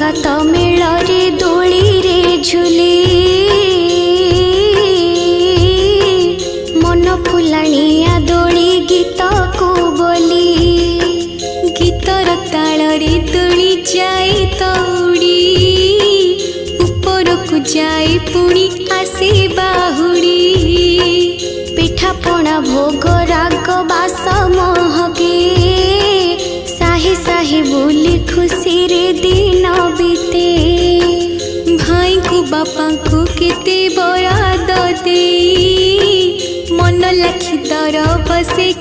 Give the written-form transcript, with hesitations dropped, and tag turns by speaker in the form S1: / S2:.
S1: संगात मेलरे दोली रे झुली मन फुलाणिया दोली गीत को बोली गीतर तालरे दोली जाए तौड़ी ऊपर को जाए पुणी आसे बाहुड़ी पिठा पणा भोग राग बास महके साही साही बोली खुशी रे दिन बीते भाई को बापा को केते बराद दे मन लाखी दर बसे